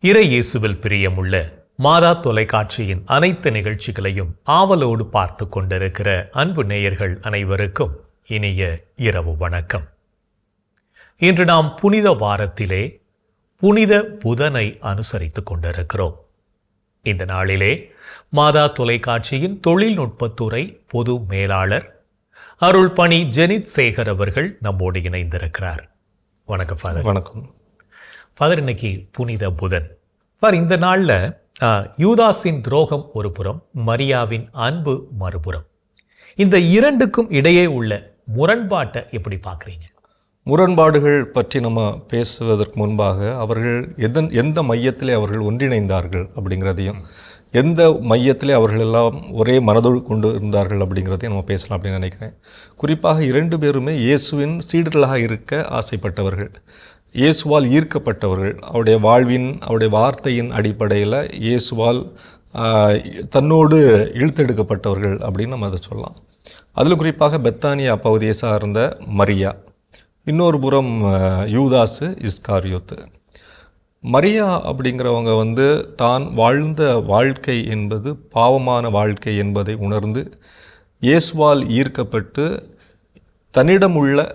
இறை இயேசுவில் பிரியமுள்ள மாதா தொலைக்காட்சியின் அனைத்து நிகழ்ச்சிகளையும் ஆவலோடு பார்த்து கொண்டிருக்கிற அன்பு நேயர்கள் அனைவருக்கும் இனிய இரவு வணக்கம். இன்று நாம் புனித வாரத்திலே புனித புதனை அனுசரித்துக் கொண்டிருக்கிறோம். இந்த நாளிலே மாதா தொலைக்காட்சியின் தொழில்நுட்பத்துறை பொது மேலாளர் அருள் பணி ஜெனித் சேகர் அவர்கள் நம்மோடு இணைந்திருக்கிறார். வணக்கம் ஃபாதர். வணக்கம் ஃபாதர். இன்னைக்கு புனித புதன். இந்த நாளில் யூதாஸின் துரோகம் ஒரு புறம், மரியாவின் அன்பு மறுபுறம். இந்த இரண்டுக்கும் இடையே உள்ள முரண்பாட்டை எப்படி பார்க்குறீங்க? முரண்பாடுகள் பற்றி நம்ம பேசுவதற்கு முன்பாக அவர்கள் எந்த மையத்திலே அவர்கள் ஒன்றிணைந்தார்கள் அப்படிங்கிறதையும், எந்த மையத்திலே அவர்கள் எல்லாம் ஒரே மனதோடு கொண்டு இருந்தார்கள் அப்படிங்கிறதையும் நம்ம பேசலாம் அப்படின்னு நினைக்கிறேன். குறிப்பாக இரண்டு பேருமே இயேசுவின் சீடர்களாக இருக்க ஆசைப்பட்டவர்கள், இயேசுவால் ஈர்க்கப்பட்டவர்கள். அவருடைய வாழ்வின், அவருடைய வார்த்தையின் அடிப்படையில் இயேசுவால் தன்னோடு இழுத்தெடுக்கப்பட்டவர்கள் அப்படின்னு நம்ம அதை சொல்லலாம். அதில் குறிப்பாக பெத்தானியா பகுதியை சார்ந்த மரியா, இன்னொரு புறம் யூதாசு இஸ்காரியோத்து. மரியா அப்படிங்கிறவங்க தான் வாழ்ந்த வாழ்க்கை என்பது பாவமான வாழ்க்கை என்பதை உணர்ந்து இயேசுவால் ஈர்க்கப்பட்டு தன்னிடம் உள்ள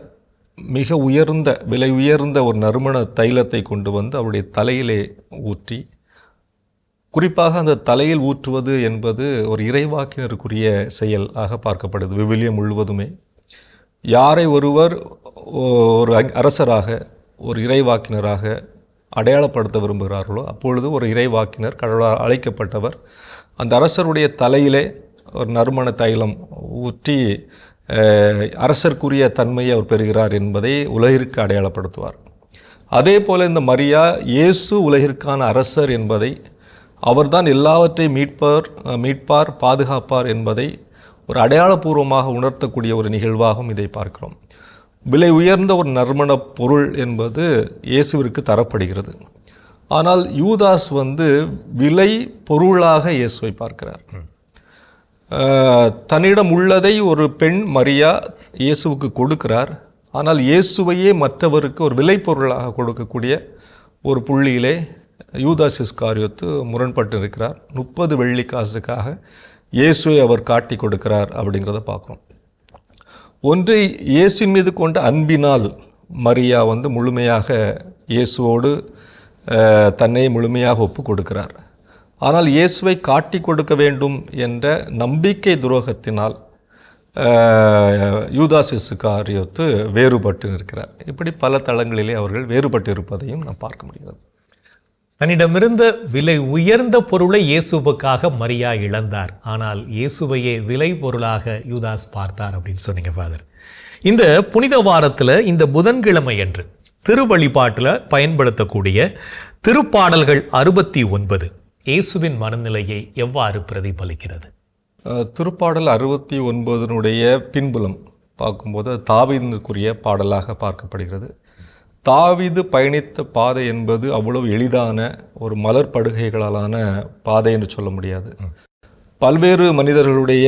மிக உயர்ந்த, விலை உயர்ந்த ஒரு நறுமண தைலத்தை கொண்டு வந்து அவருடைய தலையிலே ஊற்றி, குறிப்பாக அந்த தலையில் ஊற்றுவது என்பது ஒரு இறைவாக்கினருக்குரிய செயலாக பார்க்கப்படுது விவிலியம் முழுவதுமே. யாரை ஒருவர் ஒரு அரசராக, ஒரு இறைவாக்கினராக அடையாளப்படுத்த விரும்புகிறார்களோ அப்பொழுது ஒரு இறைவாக்கினர், கடவுளால் அழைக்கப்பட்டவர், அந்த அரசருடைய தலையிலே ஒரு நறுமண தைலம் ஊற்றி அரசருக்குரிய தன்மையை அவர் பெறுகிறார் என்பதை உலகிற்கு அடையாளப்படுத்துவார். அதே போல் இந்த மரியா இயேசு உலகிற்கான அரசர் என்பதை, அவர்தான் எல்லாவற்றையும் மீட்பார், பாதுகாப்பார் என்பதை ஒரு அடையாளபூர்வமாக உணர்த்தக்கூடிய ஒரு நிகழ்வாகவும் இதை பார்க்கிறோம். விலை உயர்ந்த ஒரு நறுமண பொருள் என்பது இயேசுவிற்கு தரப்படுகிறது. ஆனால் யூதாஸ் விலை பொருளாக இயேசுவை பார்க்கிறார். தன்னிடம் உள்ளதை ஒரு பெண் மரியா இயேசுவுக்கு கொடுக்கிறார். ஆனால் இயேசுவையே மற்றவருக்கு ஒரு விலை பொருளாக கொடுக்கக்கூடிய ஒரு புள்ளியிலே யூதாஸ் இஸ்காரியோத்து முரண்பட்டு இருக்கிறார். 30 வெள்ளிக்காசுக்காக இயேசுவை அவர் காட்டி கொடுக்கிறார் அப்படிங்கிறத பார்க்குறோம். ஒன்று, இயேசுவின் மீது கொண்ட அன்பினால் மரியா முழுமையாக இயேசுவோடு தன்னை முழுமையாக ஒப்பு கொடுக்கிறார். ஆனால் இயேசுவை காட்டி கொடுக்க வேண்டும் என்ற நம்பிக்கை துரோகத்தினால் யூதாஸ் இஸ்காரியோத்து வேறுபட்டு நிற்கிறார். இப்படி பல தளங்களிலே அவர்கள் வேறுபட்டு இருப்பதையும் நாம் பார்க்க முடிகிறது. தன்னிடமிருந்த விலை உயர்ந்த பொருளை இயேசுவுக்காக மரியா இழந்தார், ஆனால் இயேசுவையே விலை பொருளாக யூதாஸ் பார்த்தார் அப்படின்னு சொன்னீங்க ஃபாதர். இந்த புனித வாரத்தில் இந்த புதன்கிழமை அன்று திருவழிபாட்டில் பயன்படுத்தக்கூடிய திருப்பாடல்கள் 69 இயேசுவின் மனநிலையை எவ்வாறு பிரதிபலிக்கிறது? திருப்பாடல் 69னுடைய பின்புலம் பார்க்கும்போது தாவீதுக்குரிய பாடலாக பார்க்கப்படுகிறது. தாவீது பயணித்த பாதை என்பது அவ்வளவு எளிதான ஒரு மலர் படுகைகளாலான பாதை என்று சொல்ல முடியாது. பல்வேறு மனிதர்களுடைய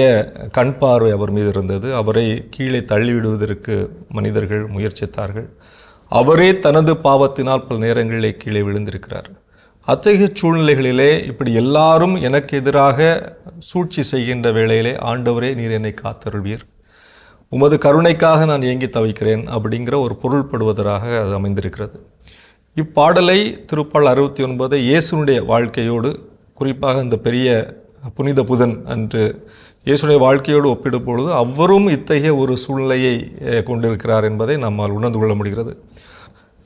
கண் பார்வை அவர் மீது இருந்தது. அவரை கீழே தள்ளிவிடுவதற்கு மனிதர்கள் முயற்சித்தார்கள். அவரே தனது பாவத்தினால் பல நேரங்களிலே கீழே விழுந்திருக்கிறார். அத்தகைய சூழ்நிலைகளிலே இப்படி எல்லாரும் எனக்கு எதிராக சூழ்ச்சி செய்கின்ற வேளையிலே, ஆண்டவரே நீர் என்னை காத்தருள்வீர், உமது கருணைக்காக நான் ஏங்கி தவிக்கிறேன் அப்படிங்கிற ஒரு பொருள்படுவதாக அது அமைந்திருக்கிறது. இப்பாடலை திருப்பாடல் 69 இயேசுனுடைய வாழ்க்கையோடு, குறிப்பாக இந்த பெரிய புனித புதன் அன்று இயேசுடைய வாழ்க்கையோடு ஒப்பிடும் பொழுது அவரும் இத்தகைய ஒரு சூழ்நிலையை கொண்டிருக்கிறார் என்பதை நம்மால் உணர்ந்து கொள்ள முடிகிறது.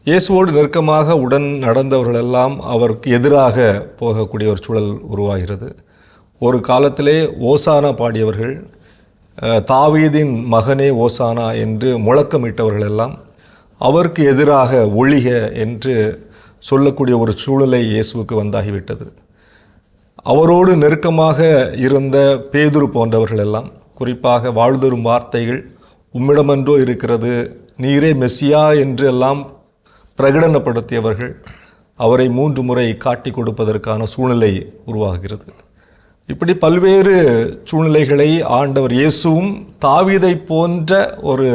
இயேசுவோடு நெருக்கமாக உடன் நடந்தவர்களெல்லாம் அவருக்கு எதிராக போகக்கூடிய ஒரு சூழல் உருவாகிறது. ஒரு காலத்திலே ஓசானா பாடியவர்கள், தாவீதின் மகனே ஓசானா என்று முழக்கமிட்டவர்களெல்லாம் அவருக்கு எதிராக ஒழிக என்று சொல்லக்கூடிய ஒரு சூழலை இயேசுவுக்கு வந்தாகிவிட்டது. அவரோடு நெருக்கமாக இருந்த பேதுரு போன்றவர்களெல்லாம், குறிப்பாக வாழ்தரும் வார்த்தைகள் உம்மிடமன்றோ இருக்கிறது, நீரே மெசியா என்று எல்லாம் பிரகடனப்படுத்தியவர்கள் அவரை 3 முறை காட்டி கொடுப்பதற்கான சூழ்நிலை உருவாகிறது. இப்படி பல்வேறு சூழ்நிலைகளை ஆண்டவர் இயேசுவும் தாவீதை போன்ற ஒரு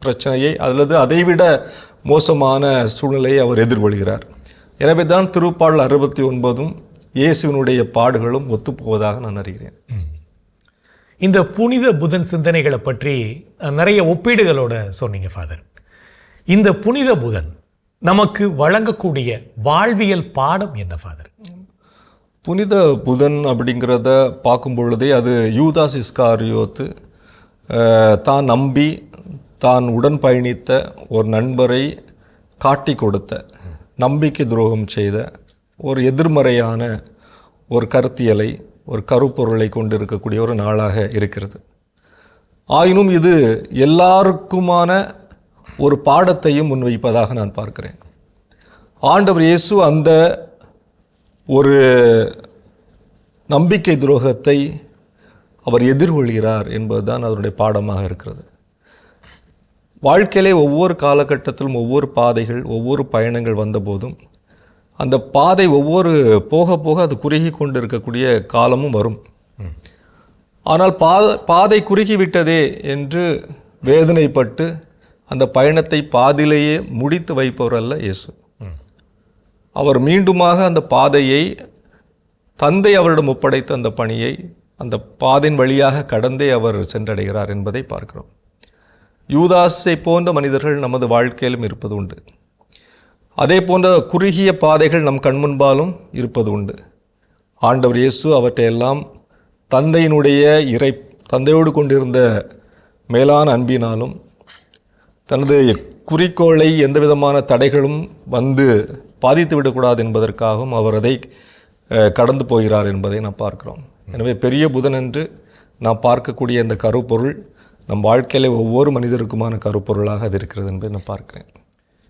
பிரச்சனையை அல்லது அதைவிட மோசமான சூழ்நிலையை அவர் எதிர்கொள்கிறார். எனவே தான் திருப்பாடல் 69 இயேசுவினுடைய பாடுகளும் ஒத்துப்போவதாக நான் அறிகிறேன். இந்த புனித புதன் சிந்தனைகளை பற்றி நிறைய ஒப்பீடுகளோட சொன்னீங்க ஃபாதர். இந்த புனித புதன் நமக்கு வழங்கக்கூடிய வாழ்வியல் பாடம் என்ன ஃபாதர்? புனித புதன் அப்படிங்கிறத பார்க்கும் பொழுதே அது யூதாஸ் இஸ்காரியோத்து தான் நம்பி தான் உடன் பயணித்த ஒரு நண்பரை காட்டி கொடுத்த, நம்பிக்கை துரோகம் செய்த ஒரு எதிர்மறையான ஒரு கருத்தியலை, ஒரு கருப்பொருளை கொண்டு இருக்கக்கூடிய ஒரு நாளாக இருக்கிறது. ஆயினும் இது எல்லாருக்குமான ஒரு பாடத்தையும் முன்வைப்பதாக நான் பார்க்கிறேன். ஆண்டவர் இயேசு அந்த ஒரு நம்பிக்கை துரோகத்தை அவர் எதிர்கொள்கிறார் என்பதுதான் அதனுடைய பாடமாக இருக்கிறது. வாழ்க்கையிலே ஒவ்வொரு காலகட்டத்திலும் ஒவ்வொரு பாதைகள், ஒவ்வொரு பயணங்கள் வந்தபோதும் அந்த பாதை ஒவ்வொரு போக போக அது குறுகி கொண்டு இருக்கக்கூடிய காலமும் வரும். ஆனால் பாதை குறுகிவிட்டதே என்று வேதனைப்பட்டு அந்த பயணத்தை பாதியிலேயே முடித்து வைப்பவர் அல்ல இயேசு. அவர் மீண்டுமாக அந்த பாதையை, தந்தை அவரிடம் ஒப்படைத்த அந்த பணியை அந்த பாதையின் வழியாக கடந்தே அவர் சென்றடைகிறார் என்பதை பார்க்கிறோம். யூதாஸை போன்ற மனிதர்கள் நமது வாழ்க்கையிலும் இருப்பது உண்டு. அதே போன்ற குறுகிய பாதைகள் நம் கண்முன்பாலும் இருப்பது உண்டு. ஆண்டவர் இயேசு அவற்றையெல்லாம் தந்தையோடு கொண்டிருந்த மேலான அன்பினாலும் தனது குறிக்கோளை எந்த விதமான தடைகளும் வந்து பாதித்து விடக்கூடாது என்பதற்காகவும் அவர் அதை கடந்து போகிறார் என்பதை நாம் பார்க்கிறோம். எனவே பெரிய புதன் என்று நாம் பார்க்கக்கூடிய இந்த கருப்பொருள் நம் வாழ்க்கையிலே ஒவ்வொரு மனிதருக்குமான கருப்பொருளாக அது இருக்கிறது என்பதை நான் பார்க்கிறேன்.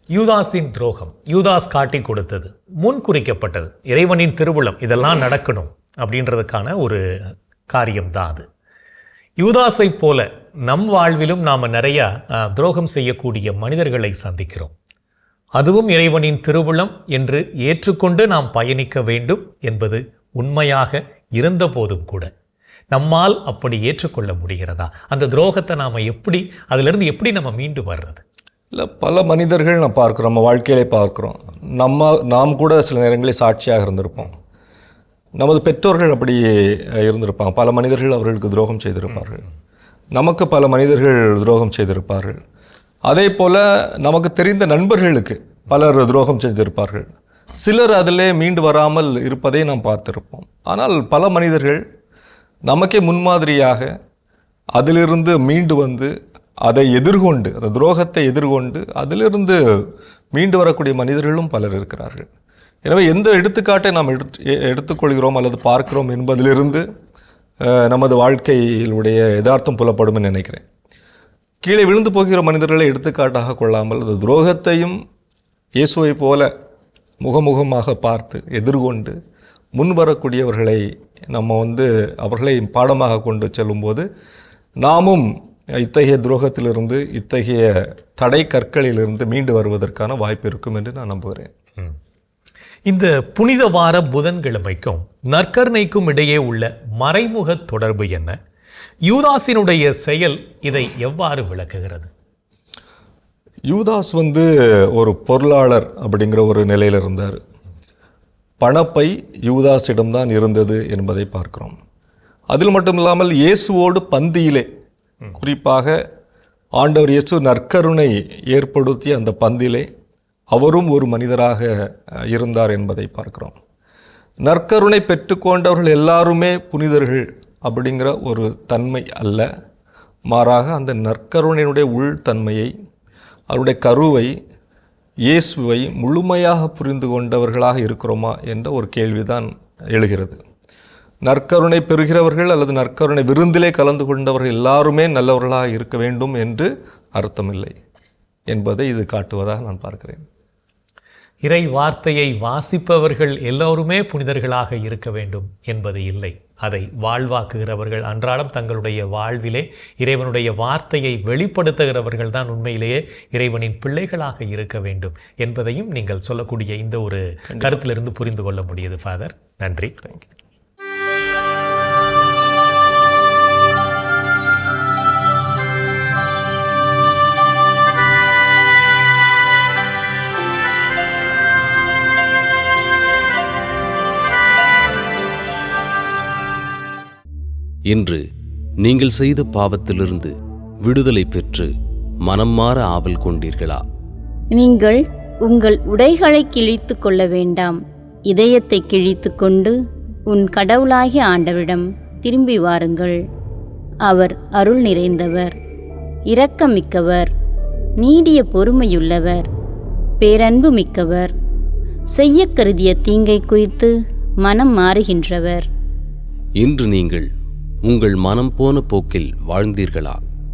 யூதாஸின் துரோகம், யூதாஸ் காட்டி கொடுத்தது, முன் குறிக்கப்பட்டது, இறைவனின் திருவுளம், இதெல்லாம் நடக்கணும் அப்படின்றதுக்கான ஒரு காரியம்தான் அது. யூதாஸை போல நம் வாழ்விலும் நாம் நிறைய துரோகம் செய்யக்கூடிய மனிதர்களை சந்திக்கிறோம். அதுவும் இறைவனின் திருவுளம் என்று ஏற்றுக்கொண்டு நாம் பயணிக்க வேண்டும் என்பது உண்மையாக இருந்த போதும் கூட நம்மால் அப்படி ஏற்றுக்கொள்ள முடிகிறதா? அந்த துரோகத்தை நாம் அதிலிருந்து எப்படி நம்ம மீண்டு வர்றது? இல்லை, பல மனிதர்கள் நான் பார்க்குறோம், நம்ம வாழ்க்கையிலே பார்க்குறோம். நாம் கூட சில நேரங்களில் சாட்சியாக இருந்திருப்போம். நமது பெற்றோர்கள் அப்படி இருந்திருப்பாங்க. பல மனிதர்கள் அவர்களுக்கு துரோகம் செய்திருப்பார்கள். நமக்கு பல மனிதர்கள் துரோகம் செய்திருப்பார்கள். அதே போல் நமக்கு தெரிந்த நண்பர்களுக்கு பலர் துரோகம் செய்திருப்பார்கள். சிலர் அதிலே மீண்டு வராமல் இருப்பதை நாம் பார்த்திருப்போம். ஆனால் பல மனிதர்கள் நமக்கே முன்மாதிரியாக அதிலிருந்து மீண்டு வந்து அதை எதிர்கொண்டு, அந்த துரோகத்தை எதிர்கொண்டு அதிலிருந்து மீண்டு வரக்கூடிய மனிதர்களும் பலர் இருக்கிறார்கள். எனவே எந்த எடுத்துக்காட்டை நாம் எடுத்துக்கொள்கிறோம் அல்லது பார்க்கிறோம் என்பதிலிருந்து நமது வாழ்க்கையிலுடைய யதார்த்தம் புலப்படும் என்று நினைக்கிறேன். கீழே விழுந்து போகிற மனிதர்களை எடுத்துக்காட்டாக கொள்ளாமல் அது துரோகத்தையும் இயேசுவை போல முகமுகமாக பார்த்து எதிர்கொண்டு முன் வரக்கூடியவர்களை நம்ம அவர்களை பாடமாக கொண்டு செல்லும்போது நாமும் இத்தகைய துரோகத்திலிருந்து, இத்தகைய தடை கற்களிலிருந்து மீண்டு வருவதற்கான வாய்ப்பு இருக்கும் என்று நான் நம்புகிறேன். இந்த புனித வார புதன்கிழமைக்கும் நற்கருணைக்கும் இடையே உள்ள மறைமுக தொடர்பு என்ன? யூதாஸினுடைய செயல் இதை எவ்வாறு விளக்குகிறது? யூதாஸ் ஒரு பொருளாளர் அப்படிங்கிற ஒரு நிலையில் இருந்தார். பணப்பை யூதாஸிடம்தான் இருந்தது என்பதை பார்க்கிறோம். அதில் மட்டும் இல்லாமல் இயேசுவோடு பந்தியிலே, குறிப்பாக ஆண்டவர் இயேசு நற்கருணை ஏற்படுத்திய அந்த பந்திலே அவரும் ஒரு மனிதராக இருந்தார் என்பதை பார்க்கிறோம். நற்கருணை பெற்றுக்கொண்டவர்கள் எல்லாருமே புனிதர்கள் அப்படிங்கிற ஒரு தன்மை அல்ல. மாறாக அந்த நற்கருணையினுடைய உள்தன்மையை, அவருடைய கருவை, இயேசுவை முழுமையாக புரிந்து கொண்டவர்களாக இருக்கிறோமா என்ற ஒரு கேள்விதான் எழுகிறது. நற்கருணை பெறுகிறவர்கள் அல்லது நற்கருணை விருந்திலே கலந்து கொண்டவர்கள் எல்லாருமே நல்லவர்களாக இருக்க வேண்டும் என்று அர்த்தமில்லை என்பதை இது காட்டுவதாக நான் பார்க்கிறேன். இறை வார்த்தையை வாசிப்பவர்கள் எல்லோருமே புனிதர்களாக இருக்க வேண்டும் என்பது இல்லை. அதை வாழ்வாக்குகிறவர்கள், அன்றாடம் தங்களுடைய வாழ்விலே இறைவனுடைய வார்த்தையை வெளிப்படுத்துகிறவர்கள் தான் உண்மையிலேயே இறைவனின் பிள்ளைகளாக இருக்க வேண்டும் என்பதையும் நீங்கள் சொல்லக்கூடிய இந்த ஒரு கருத்திலிருந்து புரிந்து கொள்ள முடியுது ஃபாதர். நன்றி. தேங்க்யூ. இன்று நீங்கள் செய்த பாவத்திலிருந்து விடுதலை பெற்று மனம் மாற ஆவல் கொண்டீர்களா? நீங்கள் உங்கள் உடைகளை கிழித்து கொள்ள வேண்டாம். இதயத்தை கிழித்து கொண்டு உன் கடவுளாகிய ஆண்டவரிடம் திரும்பி வாருங்கள். அவர் அருள் நிறைந்தவர், இரக்கமிக்கவர், நீடிய பொறுமையுள்ளவர், பேரன்பு மிக்கவர், செய்ய கருதிய தீங்கை குறித்து மனம் மாறுகின்றவர். இன்று நீங்கள் உங்கள் மனம் போன போக்கில் வாழ்ந்தீர்களா?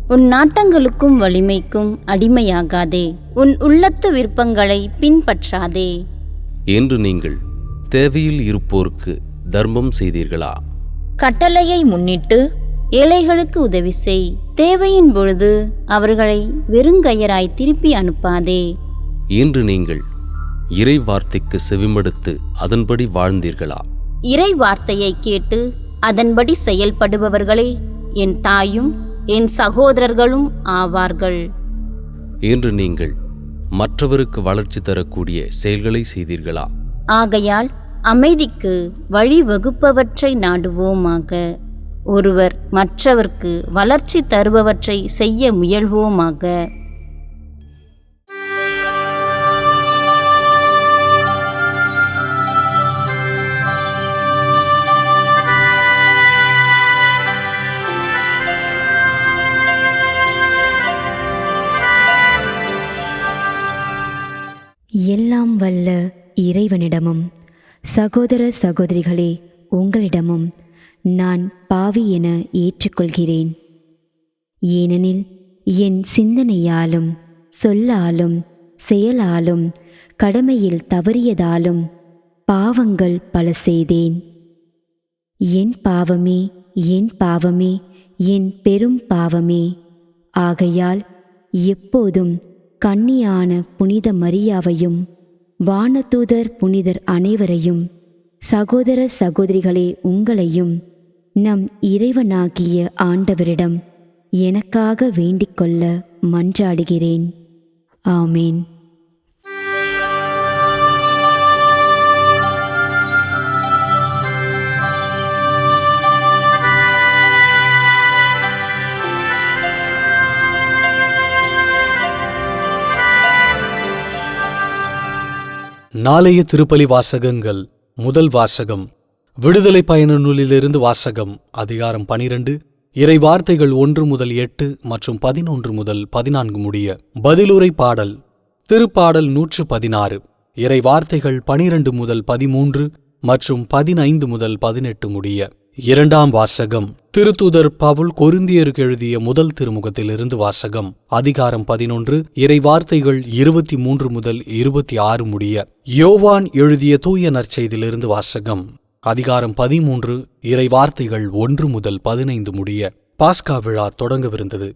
உன் நாட்டங்களுக்கும் வலிமைக்கும் அடிமையாகாதே. உன் உள்ளத்து விருப்பங்களை பின்பற்றாதே. என்று நீங்கள் தேவையில் இருப்போருக்கு தர்மம் செய்தீர்களா? கட்டளையை முன்னிட்டு ஏழைகளுக்கு உதவி செய். தேவையின் பொழுது அவர்களை வெறுங்கையராய் திருப்பி அனுப்பாதே. என்று நீங்கள் இறை வார்த்தைக்கு செவிமடுத்து அதன்படி வாழ்ந்தீர்களா? இறை வார்த்தையை கேட்டு அதன்படி செயல்படுபவர்களே என் தாயும் என் சகோதரர்களும் ஆவார்கள். என்று நீங்கள் மற்றவருக்கு வளர்ச்சி தரக்கூடிய செயல்களை செய்தீர்களா? ஆகையால் அமைதிக்கு வழிவகுப்பவற்றை நாடுவோமாக. ஒருவர் மற்றவர்க்கு வளர்ச்சி தருபவற்றை செய்ய முயல்வோமாக. எல்லாம் வல்ல இறைவனிடமும் சகோதர சகோதரிகளே உங்களிடமும் நான் பாவி என ஏற்றுக்கொள்கிறேன். ஏனெனில் என் சிந்தனையாலும் சொல்லாலும் செயலாலும் கடமையில் தவறியதாலும் பாவங்கள் பல செய்தேன். என் பாவமே, என் பாவமே, என் பெரும் பாவமே. ஆகையால் எப்போதும் கன்னியான புனித மரியாவையும் வானதூதர் புனிதர் அனைவரையும் சகோதர சகோதரிகளே உங்களையும் நம் இறைவனாகிய ஆண்டவரிடம் எனக்காக வேண்டிக்கொள்ள மன்றாடுகிறேன். ஆமேன். நாளைய திருப்பலி வாசகங்கள். முதல் வாசகம் விடுதலை பயண நூலிலிருந்து வாசகம். அதிகாரம் 12, இறை வார்த்தைகள் 1 முதல் 8 மற்றும் 11 முதல் 14 முடிய. பதிலுரை பாடல். திருப்பாடல் 116. இறை வார்த்தைகள் 12 முதல் 13 மற்றும் 15 முதல் 18 முடிய. இரண்டாம் வாசகம் திருத்தூதர் பவுல் கொரிந்தியருக்கு எழுதிய முதல் திருமுகத்திலிருந்து வாசகம். அதிகாரம் 11, இறை வார்த்தைகள் 23 முதல் 26 முடிய. யோவான் எழுதிய தூய நற்செய்தியிலிருந்து வாசகம். அதிகாரம் 13, இறை வார்த்தைகள் 1 முதல் 15 முடிய. பாஸ்கா விழா தொடங்கவிருந்தது.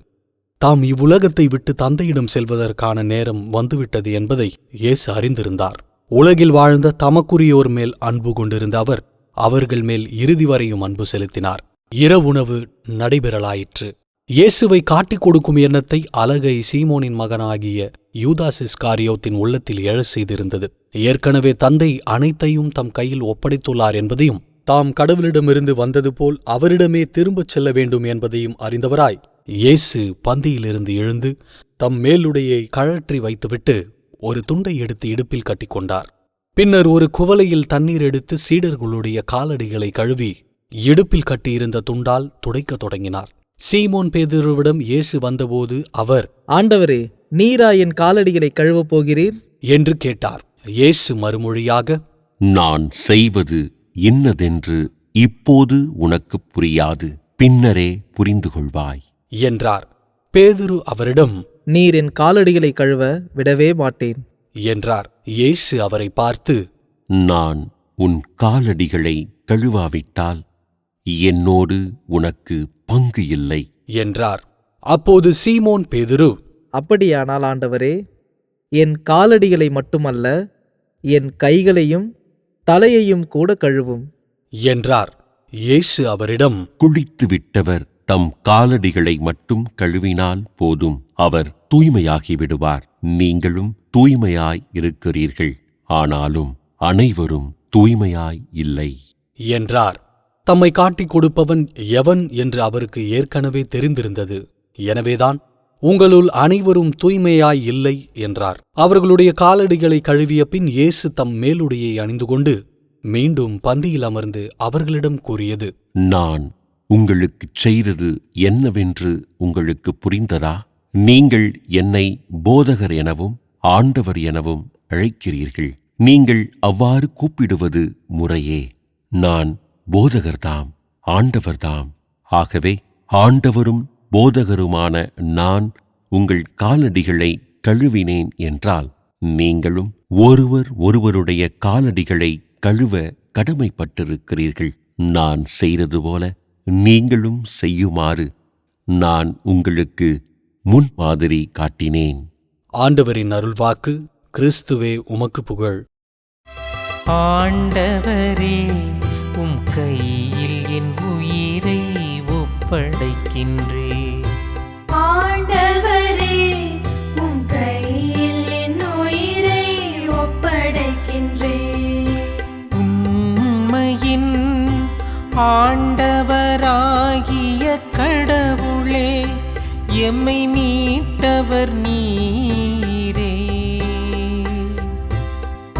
தாம் இவ்வுலகத்தை விட்டு தந்தையிடம் செல்வதற்கான நேரம் வந்துவிட்டது என்பதை இயேசு அறிந்திருந்தார். உலகில் வாழ்ந்த தமக்குரியோர் மேல் அன்பு கொண்டிருந்த அவர் அவர்கள் மேல் இறுதி வரையும் அன்பு செலுத்தினார். இரவுணவு நடைபெறலாயிற்று. இயேசுவை காட்டிக் கொடுக்கும் எண்ணத்தை அலகை சீமோனின் மகனாகிய யூதாஸ் இஸ்காரியோத்தின் உள்ளத்தில் எழச் செய்திருந்தது. ஏற்கனவே தந்தை அனைத்தையும் தம் கையில் ஒப்படைத்துள்ளார் என்பதையும், தாம் கடவுளிடமிருந்து வந்தது போல் அவரிடமே திரும்பச் செல்ல வேண்டும் என்பதையும் அறிந்தவராய் இயேசு பந்தியிலிருந்து எழுந்து தம் மேலுடையை கழற்றி வைத்துவிட்டு ஒரு துண்டை எடுத்து இடுப்பில் கட்டிக்கொண்டார். பின்னர் ஒரு குவளையில் தண்ணீர் எடுத்து சீடர்களுடைய காலடிகளை கழுவி இடுப்பில் கட்டியிருந்த துண்டால் துடைக்கத் தொடங்கினார். சீமோன் பேதுருவிடம் இயேசு வந்தபோது அவர், ஆண்டவரே, நீரா என் காலடிகளை கழுவப் போகிறீர் என்று கேட்டார். இயேசு மறுமொழியாக, நான் செய்வது இன்னதென்று இப்போது உனக்குப் புரியாது, பின்னரே புரிந்து கொள்வாய் என்றார். பேதுரு அவரிடம், நீர் என் காலடிகளை கழுவ விடவே மாட்டேன் என்றார். இயேசு அவரை பார்த்து, நான் உன் காலடிகளை கழுவாவிட்டால் என்னோடு உனக்கு பங்கு இல்லை என்றார். அப்போது சீமோன் பேதுரு, அப்படியானால் ஆண்டவரே, என் காலடிகளை மட்டுமல்ல, என் கைகளையும் தலையையும் கூட கழுவும் என்றார். இயேசு அவரிடம், குளித்து விட்டவர் தம் காலடிகளை மட்டும் கழுவினால் போதும், அவர் தூய்மையாகி விடுவார். நீங்களும் தூய்மையாய் இருக்கிறீர்கள், ஆனாலும் அனைவரும் தூய்மையாய் இல்லை என்றார். தம்மை காட்டிக் கொடுப்பவன் எவன் என்று அவருக்கு ஏற்கனவே தெரிந்திருந்தது. எனவேதான் உங்களுள் அனைவரும் தூய்மையாய் இல்லை என்றார். அவர்களுடைய காலடிகளை கழுவிய பின் இயேசு தம் மேலுடையை அணிந்து கொண்டு மீண்டும் பந்தியில் அமர்ந்து அவர்களிடம் கூறியது, நான் உங்களுக்குச் செய்தது என்னவென்று உங்களுக்கு புரிந்ததா? நீங்கள் என்னை போதகர் எனவும் ஆண்டவர் எனவும் அழைக்கிறீர்கள். நீங்கள் அவ்வாறு கூப்பிடுவது முறையே. நான் போதகர்தாம், ஆண்டவர்தாம். ஆகவே ஆண்டவரும் போதகருமான நான் உங்கள் காலடிகளை கழுவினேன் என்றால், நீங்களும் ஒருவர் ஒருவருடைய காலடிகளை கழுவ கடமைப்பட்டிருக்கிறீர்கள். நான் செய்தது போல நீங்களும் செய்யுமாறு நான் உங்களுக்கு முன்மாதிரி காட்டினேன். ஆண்டவரின் அருள்வாக்கு. கிறிஸ்துவே உமக்கு புகழ். ஆண்டவரே, உம் கையில் என் உயிரை ஒப்படைக்கின்றேன். ஆண்டவரே, உம் கையில் என் உயிரை ஒப்படைக்கின்றேன். உண்மையின் ஆண்டவராகிய கடவுளே, எம்மை மீட்டவர் நீரே.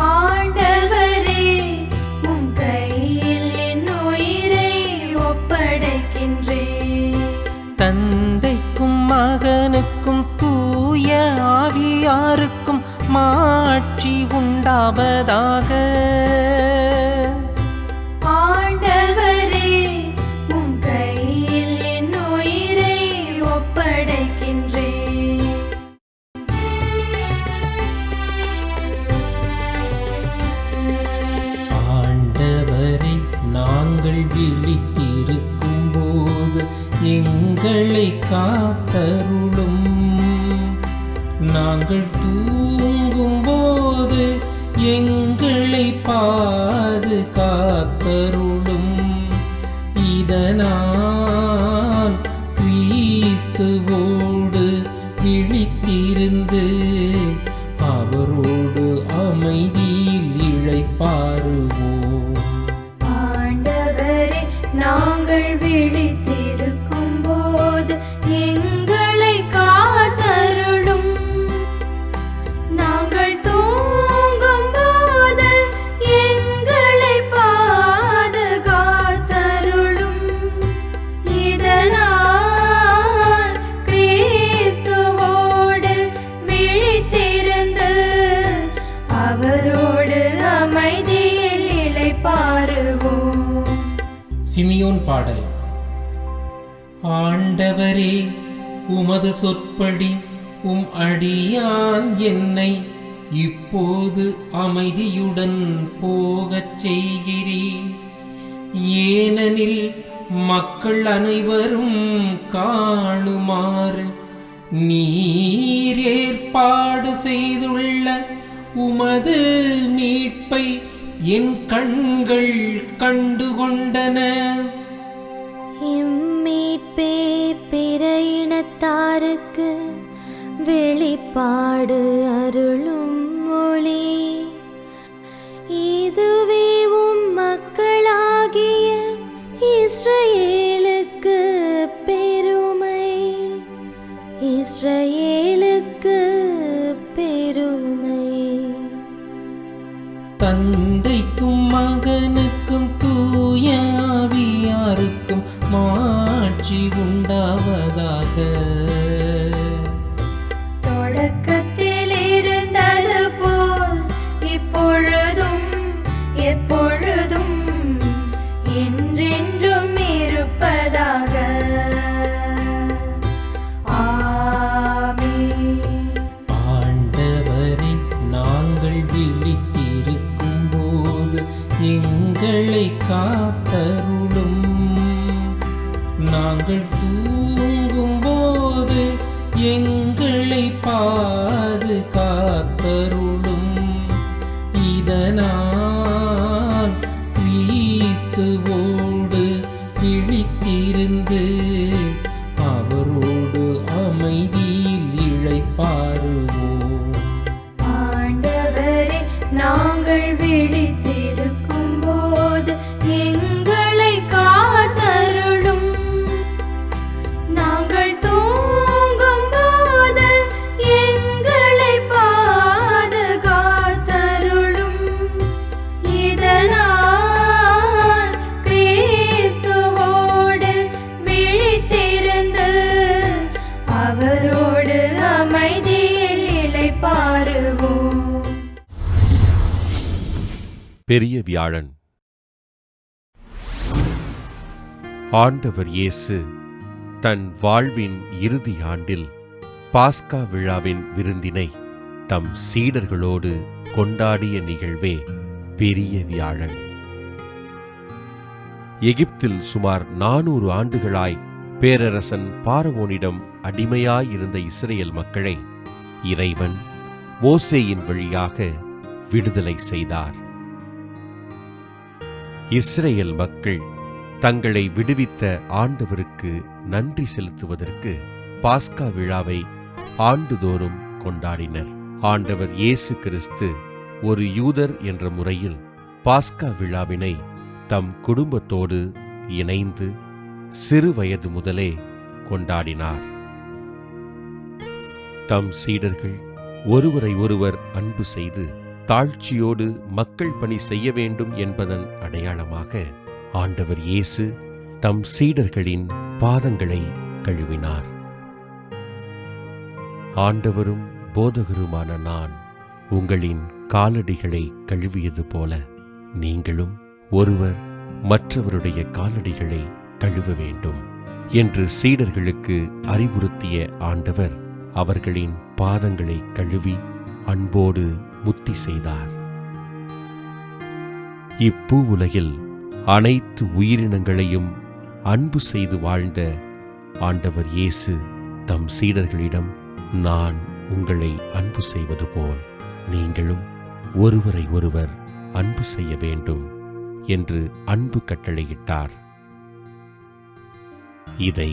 ஆண்டவரே, உம் கையில் என் உயிரை ஒப்படைக்கின்றேன். தந்தைக்கும் மகனுக்கும் தூய ஆவியாருக்கும் மாட்சி உண்டாவதாக. ஆண்டவரே, உம் கையில் என் உயிரை ஒப்படைக்கின்றேன். ஆண்டவரே, நாங்கள் விழித்திருக்கும் போது எங்களை காத்தருளும். நாங்கள் தூங்கும் போது எங்களை பாதுகாத்தருளும். இதனால் கிறிஸ்துவோடு விழித்திருந்து அவரோடு அமைதியில் இளைப்பாறுவோம். ஆண்டவரே, நாங்கள் விழித்திருக்கும் போது எங்களை காத்தருளும். நாங்கள் தூங்கும் போது எங்களை பாதுகாத்தருளும். இதனால் கிறிஸ்துவோடு விழித்திருந்து அவரோடு அமைதியில் இளைப்பாறுவோம். சிமியோன் பாடல். ஆண்டவரே, உமது சொற்படி உம் அடியான் என்னை இப்போது அமைதியுடன் போகச் செய்கிறீர். ஏனெனில் மக்கள் அனைவரும் காணுமாறு நீர் ஏற்பாடு செய்துள்ள உமது மீட்பை என் கண்கள் கண்டுகொண்டன. இம்மீட்பே பிற இனத்தாருக்கு வெளிப்பாடு அருளும் மொழி. இதுவே உம் மக்களாகிய இஸ்ரவேலுக்கு பெருமை. இஸ்ரவேலுக்கு பெருமை. தந்தைக்கும் மகனுக்கும் தூய ஆவியாருக்கும் மாட்சி உண்டாவதாக. தொடக்கத்தில் இருந்தது போல் இப்பொழுதும் எப்பொழுதும் என்றென்றும் இருப்பதாக. ஆமென். ஆண்டவரே, நாங்கள் விழித்திருக்கும் போது எங்களை காத்தருளும். நாங்கள் தூங்கும் போது எங்களை பாதுகாத்தருளும். இதனால் கிறிஸ்துவோடு விழித்திருந்து அவரோடு அமைதியில் இளைப்பாறுவோம். ஆண்டவரே, நாங்கள் விழித்திருக்கும் போது எங்களை பெரிய வியாழன். ஆண்டவர் இயேசு தன் வாழ்வின் இறுதி ஆண்டில் பாஸ்கா விழாவின் விருந்தினை தம் சீடர்களோடு கொண்டாடிய நிகழ்வே பெரிய வியாழன். எகிப்தில் சுமார் 400 ஆண்டுகளாய் பேரரசன் பார்வோனிடம் அடிமையாயிருந்த இஸ்ரேல் மக்களை இறைவன் மோசேயின் வழியாக விடுதலை செய்தார். இஸ்ரேல் மக்கள் தங்களை விடுவித்த ஆண்டவருக்கு நன்றி செலுத்துவதற்கு பாஸ்கா விழாவை ஆண்டுதோறும் கொண்டாடினர். ஆண்டவர் இயேசு கிறிஸ்து ஒரு யூதர் என்ற முறையில் பாஸ்கா விழாவினை தம் குடும்பத்தோடு இணைந்து சிறு வயது முதலே கொண்டாடினார். தம் சீடர்கள் ஒருவரை ஒருவர் அன்பு செய்து தாழ்ச்சியோடு மக்கள் பணி செய்ய வேண்டும் என்பதன் அடையாளமாக ஆண்டவர் இயேசு தம் சீடர்களின் பாதங்களை கழுவினார். ஆண்டவரும் போதகருமான நான் உங்களின் காலடிகளை கழுவியது போல நீங்களும் ஒருவர் மற்றவருடைய காலடிகளை கழுவ வேண்டும் என்று சீடர்களுக்கு அறிவுறுத்திய ஆண்டவர் அவர்களின் பாதங்களை கழுவி அன்போடு முத்தி செய்தார். இப்பூவுலகில் அனைத்து உயிரினங்களையும் அன்பு செய்து வாழ்ந்த ஆண்டவர் இயேசு தம் சீடர்களிடம், நான் உங்களை அன்பு செய்வது போல் நீங்களும் ஒருவரை ஒருவர் அன்பு செய்ய வேண்டும் என்று அன்பு கட்டளையிட்டார். இதை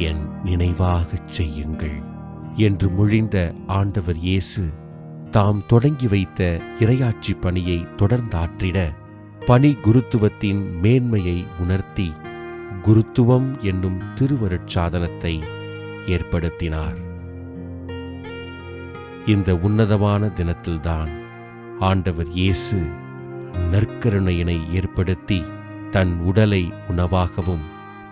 என் நினைவாகச் செய்யுங்கள் என்று மொழிந்த ஆண்டவர் இயேசு தாம் தொடங்கி வைத்த இறையாட்சி பணியை தொடர்ந்தாற்றிட பணி குருத்துவத்தின் மேன்மையை உணர்த்தி குருத்துவம் என்னும் திருவருட்சாதனத்தை ஏற்படுத்தினார். இந்த உன்னதமான தினத்தில்தான் ஆண்டவர் இயேசு நற்கருணையினை ஏற்படுத்தி தன் உடலை உணவாகவும்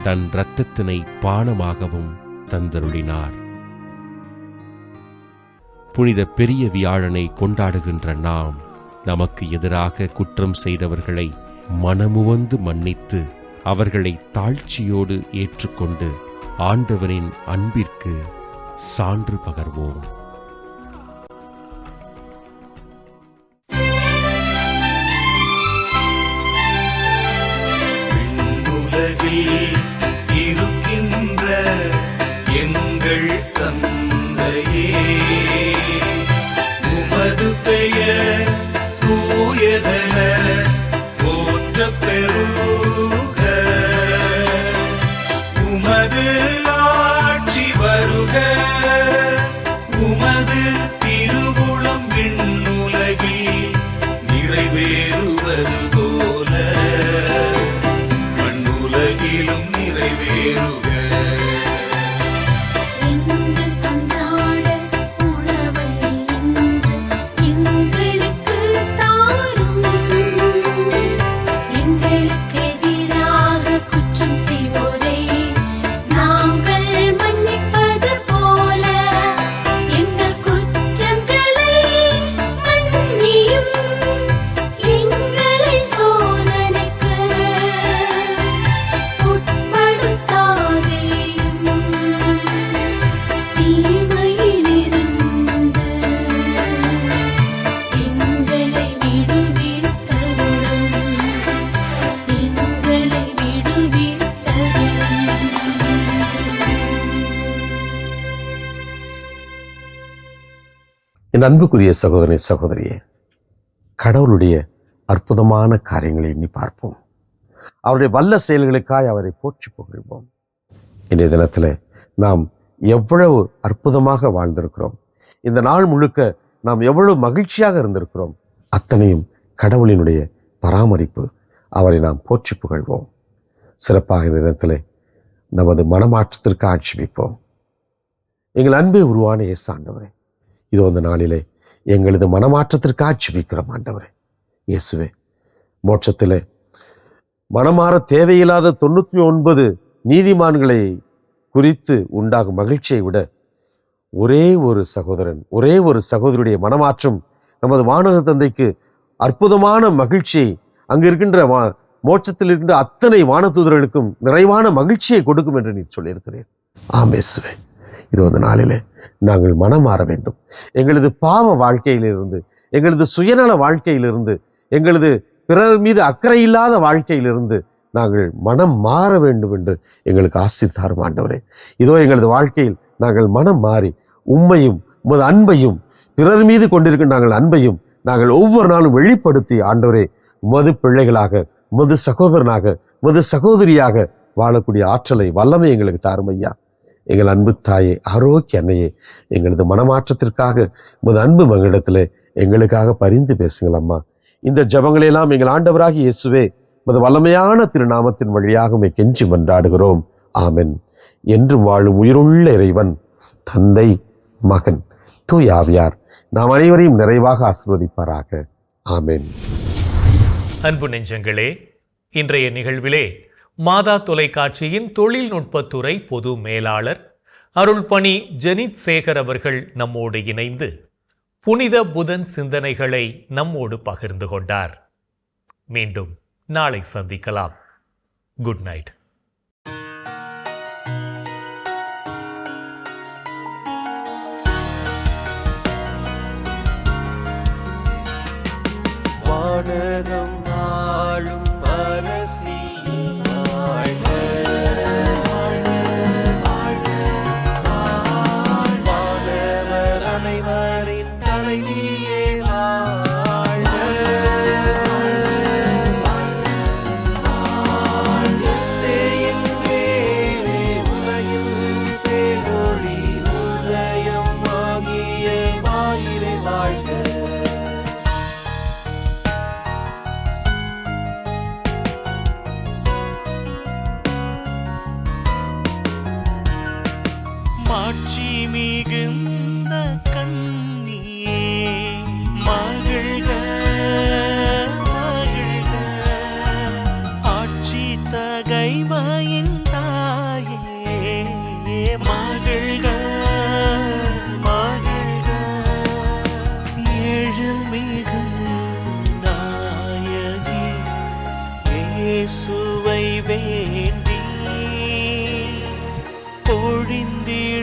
தன் இரத்தத்தினை பானமாகவும் தந்தருளினார். புனித பெரிய வியாழனை கொண்டாடுகின்ற நாம் நமக்கு எதிராக குற்றம் செய்தவர்களை மனமுவந்து மன்னித்து அவர்களை தாழ்ச்சியோடு ஏற்றுக்கொண்டு ஆண்டவரின் அன்பிற்கு சான்று பகர்வோம். இருக்கின்ற எங்கள் தந்தையே, உமது பெயர் தூயதென போற்றப் பெறுக. உமது ஆட்சி வருக. உமது திருவுளம் விண்ணுலகில் நிறைவேறுவது போல மண்ணுலகிலும் நிறைவேறுக. எங்கள் அன்றாட உணவை இன்று எங்களுக்குத் தாரும். எங்களுக்கு எதிராக குற்றம் செய்வோரை நாங்கள் மன்னிப்பது போல எங்கள் குற்றங்களை மன்னியும். எங்களை சோதனைக்கு உட்படுத்தாதேயும். தீமையிலிருந்து எங்களை விடுவித்தருளும். எங்களை விடுவித்தருளும். என் அன்புக்குரிய சகோதரனே சகோதரியே, கடவுளுடைய அற்புதமான காரியங்களை எண்ணி பார்ப்போம். அவருடைய வல்ல செயல்களுக்காய் அவரை போற்றி புகழ்வோம். இன்றைய தினத்தில் நாம் எவ்வளவு அற்புதமாக வாழ்ந்திருக்கிறோம், இந்த நாள் முழுக்க நாம் எவ்வளவு மகிழ்ச்சியாக இருந்திருக்கிறோம். அத்தனையும் கடவுளினுடைய பராமரிப்பு. அவரை நாம் போற்றி புகழ்வோம். சிறப்பாக இந்த தினத்தில் நமது மனமாற்றத்திற்கு ஆட்சேபிப்போம். எங்கள் அன்பே உருவான இயேசு ஆண்டவரே, இதோ இந்த நாளிலே எங்களது மனமாற்றத்திற்கு ஆட்சேபிக்கிறோம். ஆண்டவரே இயேசுவே, மோட்சத்திலே மனமாற தேவையில்லாத 99 நீதிமான்களை குறித்து உண்டாகும் மகிழ்ச்சியை விட ஒரே ஒரு சகோதரன், ஒரே ஒரு சகோதரியுடைய மனமாற்றம் நமது வானக தந்தைக்கு அற்புதமான மகிழ்ச்சியை அங்கு இருக்கின்ற மோட்சத்தில் இருக்கின்ற அத்தனை வானதூதர்களுக்கும் நிறைவான மகிழ்ச்சியை கொடுக்கும் என்று நீ சொல்லியிருக்கிறேன். ஆமேசுவே, இது ஒரு நாளிலே நாங்கள் மனம் மாற வேண்டும். எங்களது பாவ வாழ்க்கையிலிருந்து, எங்களது சுயநல வாழ்க்கையிலிருந்து, எங்களது பிறர் மீது அக்கறை இல்லாத வாழ்க்கையிலிருந்து நாங்கள் மனம் மாற வேண்டும் என்று எங்களுக்கு ஆசீர்வாதம் ஆண்டவரே. இதோ எங்களது வாழ்க்கையில் நாங்கள் மனம் மாறி உம்மையும் உமது அன்பையும் பிறர் மீது கொண்டிருக்கின்ற நாங்கள் அன்பையும் நாங்கள் ஒவ்வொரு நாளும் வெளிப்படுத்தி ஆண்டவரே உமது பிள்ளைகளாக, உமது சகோதரனாக, உமது சகோதரியாக வாழக்கூடிய ஆற்றலை வல்லமை எங்களுக்கு தாரும் ஐயா. எங்கள் அன்பு தாயே, ஆரோக்கிய அன்னையே, எங்களது மனமாற்றத்திற்காக உமது அன்பு மகளிடத்தில் எங்களுக்காக பரிந்து பேசுங்கள் அம்மா. இந்த ஜபங்களையெல்லாம் எங்கள் ஆண்டவராகி இயேசுவே உமது வல்லமையான திருநாமத்தின் வழியாக உம்மை கெஞ்சி மன்றாடுகிறோம். ஆமென். என்றும் வாழும் உயிருள்ள இறைவன், தந்தை, மகன், தூய ஆவியார் நாம் அனைவரையும் நிறைவாக ஆசீர்வதிப்பாராக. ஆமென். அன்பு நெஞ்சங்களே, இன்றைய நிகழ்விலே மாதா தொலைக்காட்சியின் தொழில்நுட்பத்துறை பொது மேலாளர் அருள்பணி ஜெனித் சேகர் அவர்கள் நம்மோடு இணைந்து புனித புதன் சிந்தனைகளை நம்மோடு பகிர்ந்து கொண்டார். மீண்டும் நாளை சந்திக்கலாம். Good night. வானகம் ஆளும் அரசி வாழ்க, வானவர் அனைவரின் தலைவியே வாழ்க, இசையின் வேரே உலகில் பேரொளி உதயம் ஆகிய வாயிலை வாழ்க. மாட்சி மிகுந்த கண்ணியே மகிழ்க, மகிழ்க, ஆட்சி தகைமையின் தாயே மகிழ்க, மகிழ்க, எழில் மிகு நாயகி இயேசுவை வேண்டி பொழிந்திட